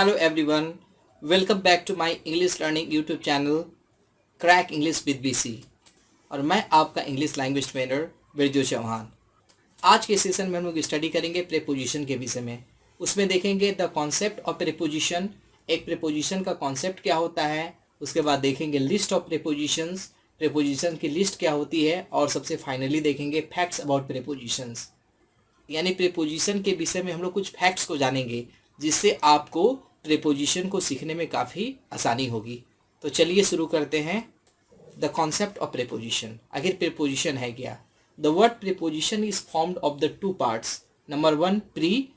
Hello everyone, welcome back to my English learning YouTube channel crack English with BC और मैं आपका English language trainer Birju Chauhan. आज के session में हम लोग स्टडी करेंगे प्रीपोजिशन के विषय में। उसमें देखेंगे द कॉन्सेप्ट ऑफ प्रीपोजिशन, एक प्रीपोजिशन का कॉन्सेप्ट क्या होता है, उसके बाद देखेंगे लिस्ट ऑफ प्रीपोजिशंस, प्रीपोजिशन की लिस्ट क्या होती है, और सबसे फाइनली देखेंगे फैक्ट्स अबाउट प्रीपोजिशंस। यानी प्रीपोजिशन के विषय में हम लोग कुछ फैक्ट्स को जानेंगे जिससे आपको प्रीपोजिशन को सीखने में काफ़ी आसानी होगी। तो चलिए शुरू करते हैं। द कॉन्सेप्ट ऑफ प्रीपोजिशन, आखिर प्रीपोजिशन है क्या? The word preposition is formed of the two parts. Number one, pre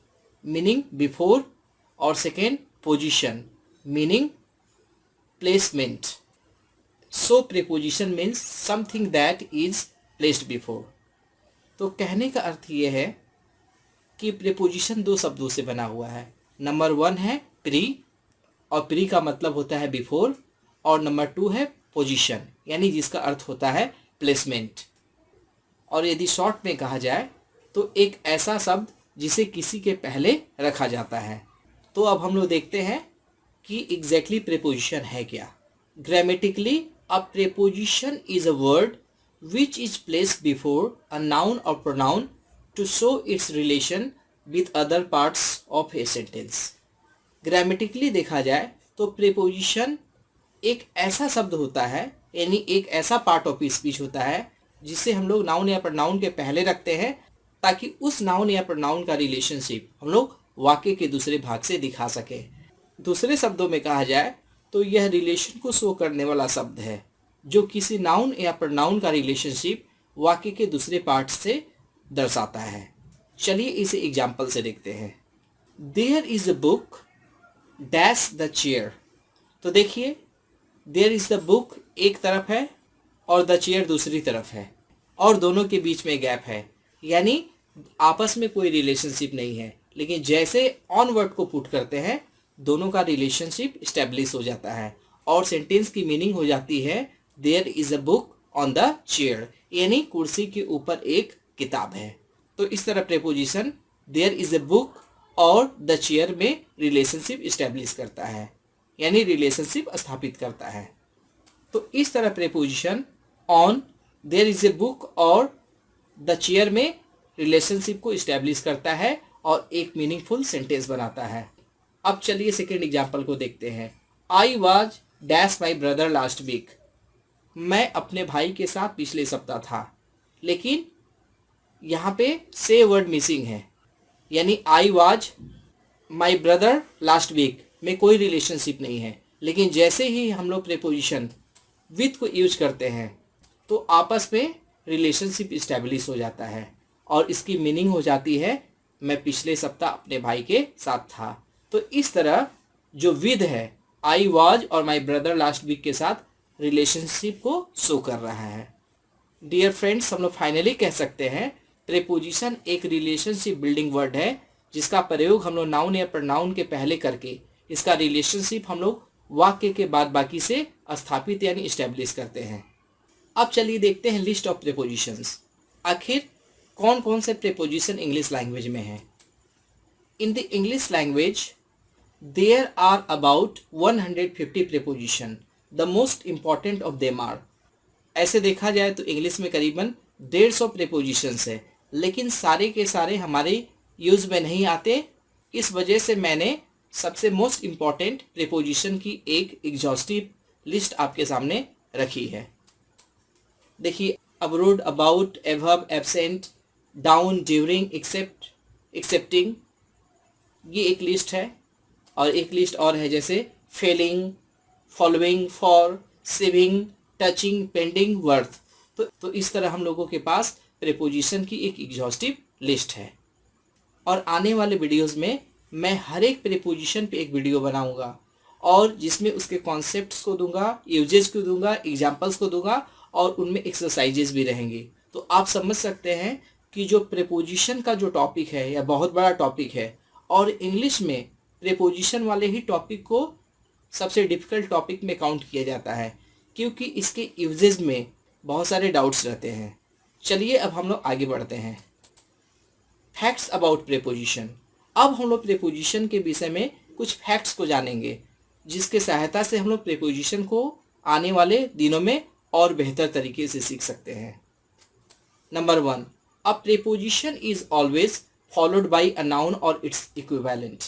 meaning before, और second position meaning placement. So preposition means something that is placed before. तो कहने का अर्थ ये है कि प्रीपोजिशन दो शब्दों से बना हुआ है। नंबर वन है प्री, और प्री का मतलब होता है बिफोर, और नंबर टू है पोजीशन, यानी जिसका अर्थ होता है प्लेसमेंट। और यदि शॉर्ट में कहा जाए तो एक ऐसा शब्द जिसे किसी के पहले रखा जाता है। तो अब हम लोग देखते हैं कि एग्जैक्टली प्रीपोजिशन है क्या। Grammatically a preposition is a word which is placed before a noun or pronoun to show its relation with other parts of a sentence। Grammatically देखा जाए तो प्रीपोजिशन एक ऐसा शब्द होता है, यानी एक ऐसा पार्ट ऑफ स्पीच होता है जिसे हम लोग नाउन या प्रोनाउन के पहले रखते हैं ताकि उस नाउन या प्रोनाउन का रिलेशनशिप हम लोग वाक्य के दूसरे भाग से दिखा सकें। दूसरे शब्दों में कहा जाए तो यह रिलेशन को शो करने वाला शब्द है जो किसी नाउन या प्रोनाउन का रिलेशनशिप वाक्य के दूसरे पार्ट से दर्शाता है। चलिए इसे एग्जाम्पल से देखते हैं। There is a book dash the chair. तो देखिए, देयर इज द बुक एक तरफ है और द चेयर दूसरी तरफ है, और दोनों के बीच में गैप है, यानी आपस में कोई रिलेशनशिप नहीं है। लेकिन जैसे ऑन वर्ड को पुट करते हैं दोनों का रिलेशनशिप इस्टेब्लिश हो जाता है और सेंटेंस की मीनिंग हो जाती है there is a book on the chair, यानी कुर्सी के ऊपर एक किताब है। तो इस तरह preposition there is a book और द चेयर में रिलेशनशिप इस्टेब्लिश करता है, यानी रिलेशनशिप स्थापित करता है। तो इस तरह preposition on, there is a book और द चेयर में रिलेशनशिप को इस्टेब्लिश करता है और एक मीनिंगफुल सेंटेंस बनाता है। अब चलिए सेकेंड एग्जाम्पल को देखते हैं। I was dash my brother last week. मैं अपने भाई के साथ पिछले सप्ताह था, लेकिन यहाँ पे से वर्ड मिसिंग है, यानी I was my brother last week में कोई रिलेशनशिप नहीं है। लेकिन जैसे ही हम लोग प्रीपोजिशन विथ को यूज करते हैं तो आपस में रिलेशनशिप इस्टेब्लिश हो जाता है और इसकी मीनिंग हो जाती है मैं पिछले सप्ताह अपने भाई के साथ था। तो इस तरह जो विद है आई वॉज और माई ब्रदर लास्ट वीक के साथ रिलेशनशिप को शो कर रहा है। डियर फ्रेंड्स, हम लोग फाइनली कह सकते हैं प्रीपोजिशन एक रिलेशनशिप बिल्डिंग वर्ड है जिसका प्रयोग हम लोग नाउन या प्रोनाउन के पहले करके इसका रिलेशनशिप हम लोग वाक्य के बाद बाकी से स्थापित यानी इस्टेब्लिश करते हैं। अब चलिए देखते हैं लिस्ट ऑफ प्रीपोजिशंस। आखिर कौन कौन से प्रीपोजिशन इंग्लिश लैंग्वेज में हैं। In the English language there are about 150 preposition. The most important of them are. ऐसे देखा जाए तो इंग्लिश में करीबन 150 प्रीपोजिशंस है, लेकिन सारे के सारे हमारे यूज में नहीं आते। इस वजह से मैंने सबसे मोस्ट इम्पॉर्टेंट प्रीपोजिशन की एक एग्जॉस्टिव लिस्ट आपके सामने रखी है। देखिए, abroad, about, above, absent, down, during, except, excepting, ये एक लिस्ट है। और एक लिस्ट और है जैसे failing, following, for, saving, touching, pending, worth. तो इस तरह हम लोगों के पास प्रीपोजिशन की एक एग्जॉस्टिव लिस्ट है। और आने वाले वीडियोस में मैं हर एक प्रीपोजिशन पे एक वीडियो बनाऊंगा और जिसमें उसके कॉन्सेप्ट्स को दूंगा, यूजेस को दूंगा, एग्जांपल्स को दूंगा और उनमें एक्सरसाइजेस भी रहेंगे। तो आप समझ सकते हैं कि जो प्रीपोजिशन का जो टॉपिक है यह बहुत बड़ा टॉपिक है और इंग्लिश में प्रीपोजिशन वाले ही टॉपिक को सबसे डिफिकल्ट टॉपिक में काउंट किया जाता है क्योंकि इसके यूजेस में बहुत सारे डाउट्स रहते हैं। चलिए अब हम लोग आगे बढ़ते हैं। Facts about preposition. अब हम लोग प्रीपोजिशन के विषय में कुछ फैक्ट्स को जानेंगे, जिसके सहायता से हम लोग प्रीपोजिशन को आने वाले दिनों में और बेहतर तरीके से सीख सकते हैं। Number 1, a preposition is always followed by a noun और इट्स इक्विवेलेंट।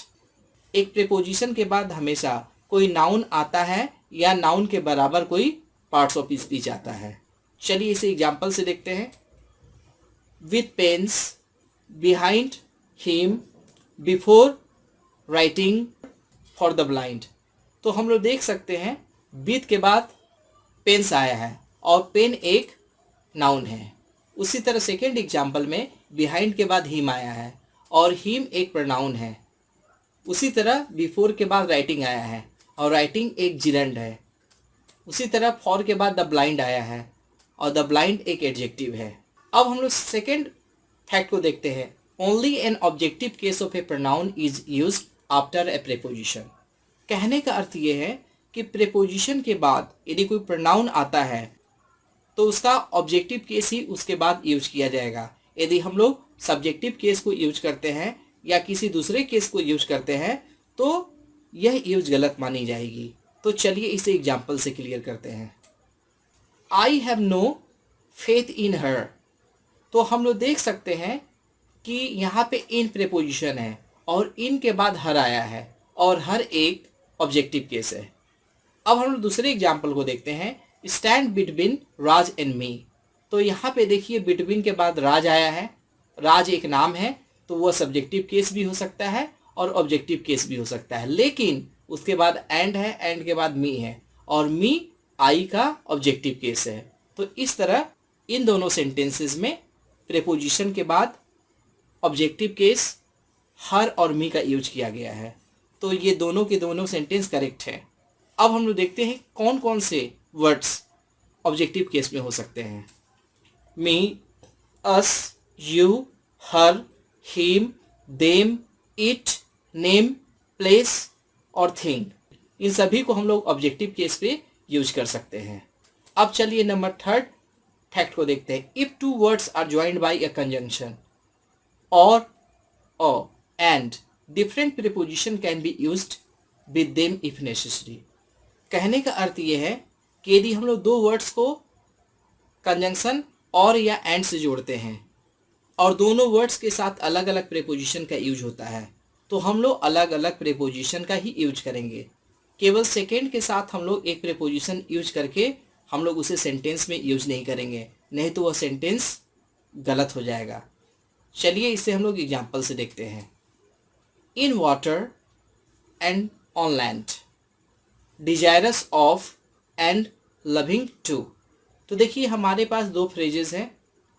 एक प्रीपोजिशन के बाद हमेशा कोई नाउन आता है या नाउन के बराबर कोई पार्ट्स ऑफ स्पीच आता है। चलिए इसे एग्जाम्पल से देखते हैं। With pens, behind him, before writing, for the blind. तो हम लोग देख सकते हैं विथ के बाद पेन्स आया है और पेन एक नाउन है। उसी तरह सेकेंड एग्जाम्पल में बिहाइंड के बाद हिम आया है और हिम एक प्रोनाउन है। उसी तरह बिफोर के बाद राइटिंग आया है और राइटिंग एक जिरंड है। उसी तरह फॉर के बाद द ब्लाइंड आया है और द ब्लाइंड एक एडजेक्टिव है। अब हम लोग सेकेंड फैक्ट को देखते हैं। Only an objective case of A pronoun is used after a preposition. कहने का अर्थ ये है कि प्रीपोजिशन के बाद यदि कोई प्रोनाउन आता है तो उसका ऑब्जेक्टिव केस ही उसके बाद यूज किया जाएगा। यदि हम लोग सब्जेक्टिव केस को यूज करते हैं या किसी दूसरे केस को यूज करते हैं तो यह यूज गलत मानी जाएगी। तो चलिए इसे एग्जाम्पल से क्लियर करते हैं। I have no faith in her. तो हम लोग देख सकते हैं कि यहाँ पे इन प्रीपोजिशन है और इन के बाद हर आया है और हर एक ऑब्जेक्टिव केस है। अब हम लोग दूसरे एग्जाम्पल को देखते हैं। Stand between Raj and me. तो यहाँ पे देखिए बिटवीन के बाद राज आया है। राज एक नाम है तो वह सब्जेक्टिव केस भी हो सकता है और ऑब्जेक्टिव केस भी हो सकता है, लेकिन उसके बाद एंड है, एंड के बाद मी है और मी आई का ऑब्जेक्टिव केस है। तो इस तरह इन दोनों सेंटेंसेस में प्रीपोजिशन के बाद ऑब्जेक्टिव केस हर और मी का यूज किया गया है। तो ये दोनों के दोनों सेंटेंस करेक्ट है। अब हम लोग देखते हैं कौन कौन से वर्ड्स ऑब्जेक्टिव केस में हो सकते हैं। Me, us, you, her, him, them, it, name, place और थिंग, इन सभी को हम लोग ऑब्जेक्टिव केस पे यूज कर सकते हैं। अब चलिए नंबर थर्ड फैक्ट को देखते हैं। If two words are joined by a conjunction or and, different preposition can be used with them if necessary. कहने का अर्थ ये है कि यदि हम लोग दो वर्ड्स को कंजंक्शन और या एंड से जोड़ते हैं और दोनों वर्ड्स के साथ अलग अलग प्रीपोजिशन का यूज होता है तो हम लोग अलग अलग प्रीपोजिशन का ही यूज करेंगे। केवल सेकेंड के साथ हम लोग एक प्रीपोजिशन यूज करके हम लोग उसे सेंटेंस में यूज नहीं करेंगे, नहीं तो वह सेंटेंस गलत हो जाएगा। चलिए इसे हम लोग एग्जाम्पल से देखते हैं। In water and on land, desirous of and loving to. तो देखिए हमारे पास दो फ्रेजेस हैं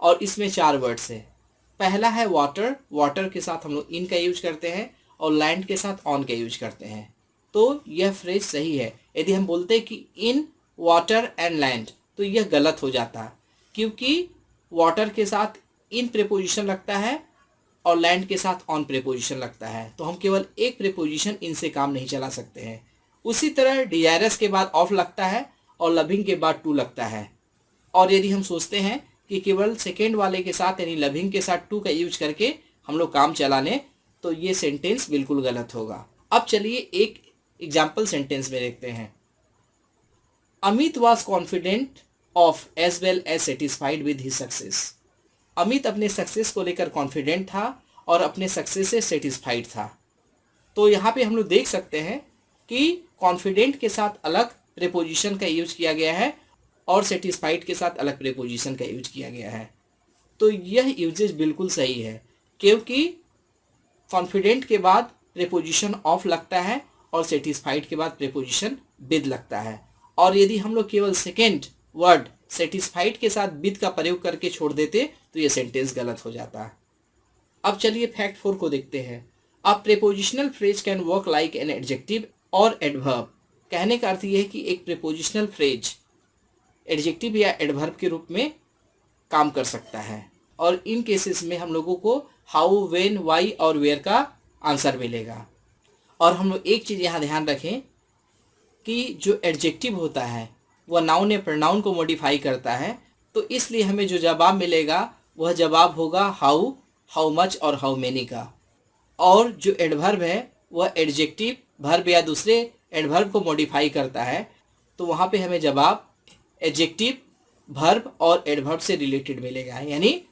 और इसमें 4 वर्ड्स हैं। पहला है वाटर, वाटर के साथ हम लोग इन का यूज करते हैं और लैंड के साथ ऑन का यूज करते हैं। तो यह फ्रेज सही है। यदि हम बोलते हैं कि इन वाटर एंड लैंड तो यह गलत हो जाता है, क्योंकि वाटर के साथ इन प्रीपोजिशन लगता है और लैंड के साथ ऑन प्रीपोजिशन लगता है, तो हम केवल एक प्रीपोजिशन इनसे काम नहीं चला सकते हैं। उसी तरह डिजायरस के बाद ऑफ लगता है और लविंग के बाद टू लगता है। और यदि हम सोचते हैं कि केवल सेकेंड वाले के साथ यानी लविंग के साथ टू का यूज करके हम लोग काम चला लें तो ये सेंटेंस बिल्कुल गलत होगा। अब चलिए एक एग्जाम्पल सेंटेंस में देखते हैं। Amit was confident of as well as satisfied with his success. Amit अपने सक्सेस को लेकर कॉन्फिडेंट था और अपने सक्सेस से सेटिस्फाइड था। तो यहाँ पे हम लोग देख सकते हैं कि कॉन्फिडेंट के साथ अलग प्रीपोजिशन का यूज किया गया है और सेटिस्फाइड के साथ अलग प्रीपोजिशन का यूज किया गया है। तो यह यूजेज बिल्कुल सही है, क्योंकि कॉन्फिडेंट के बाद प्रीपोजिशन ऑफ लगता है और सेटिस्फाइड के बाद प्रीपोजिशन विद लगता है। और यदि हम लोग केवल सेकेंड वर्ड सेटिस्फाइड के साथ विद का प्रयोग करके छोड़ देते तो ये सेंटेंस गलत हो जाता है। अब चलिए फैक्ट 4 को देखते हैं। A prepositional phrase can work like an adjective or adverb. कहने का अर्थ यह है कि एक प्रीपोजिशनल फ्रेज एडजेक्टिव या एडवर्ब के रूप में काम कर सकता है और इन केसेस में हम लोगों को हाउ, व्हेन, व्हाई और वेयर का आंसर मिलेगा। और हम लोग एक चीज़ यहाँ ध्यान रखें कि जो एडजेक्टिव होता है वह नाउन या प्रोनाउन को मॉडिफाई करता है, तो इसलिए हमें जो जवाब मिलेगा वह जवाब होगा हाउ, हाउ मच और हाउ मेनी का। और जो एडवर्ब है वह एडजेक्टिव, वर्ब या दूसरे एडवर्ब को मॉडिफाई करता है तो वहाँ पे हमें जवाब एडजेक्टिव, वर्ब और एडवर्ब से रिलेटेड मिलेगा, यानी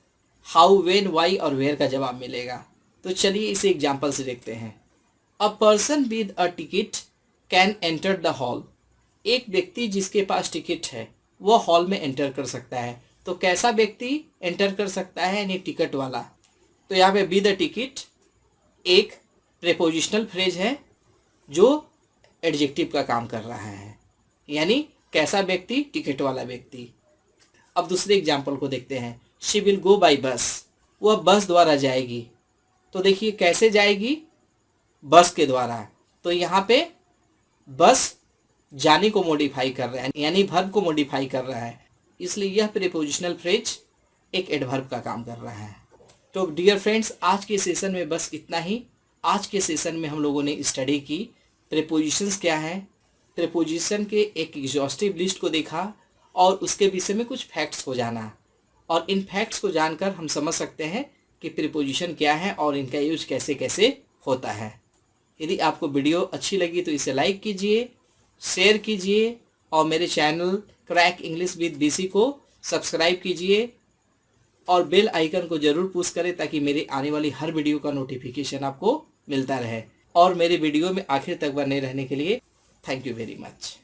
हाउ, व्हेन, व्हाई और वेयर का जवाब मिलेगा। तो चलिए इसे एग्जाम्पल से देखते हैं। A person with a ticket can enter the hall. एक व्यक्ति जिसके पास टिकट है वह हॉल में एंटर कर सकता है। तो कैसा व्यक्ति एंटर कर सकता है, यानी टिकट वाला। तो यहाँ पे विद अ टिकट एक प्रेपोजिशनल फ्रेज है जो एडजेक्टिव का काम कर रहा है, यानी कैसा व्यक्ति, टिकट वाला व्यक्ति। अब दूसरे एग्जाम्पल को देखते हैं। She will go by bus. वह बस द्वारा जाएगी। तो देखिए कैसे जाएगी, बस के द्वारा। तो यहाँ पे बस जाने को मॉडिफाई कर रहा है, यानी वर्ब को मॉडिफाई कर रहा है, इसलिए यह प्रीपोजिशनल फ्रेज एक एडवर्ब का काम कर रहा है। तो डियर फ्रेंड्स, आज के सेशन में बस इतना ही। आज के सेशन में हम लोगों ने स्टडी की प्रीपोजिशंस क्या है, प्रीपोजिशन के एक एग्जॉस्टिव लिस्ट को देखा और उसके विषय में कुछ फैक्ट्स को जाना। और इन फैक्ट्स को जानकर हम समझ सकते हैं कि प्रीपोजिशन क्या है और इनका यूज कैसे कैसे होता है। यदि आपको वीडियो अच्छी लगी तो इसे लाइक कीजिए, शेयर कीजिए और मेरे channel crack English with BC को सब्सक्राइब कीजिए और बेल आइकन को ज़रूर पुश करें ताकि मेरी आने वाली हर वीडियो का नोटिफिकेशन आपको मिलता रहे। और मेरे वीडियो में आखिर तक बने रहने के लिए थैंक यू वेरी मच।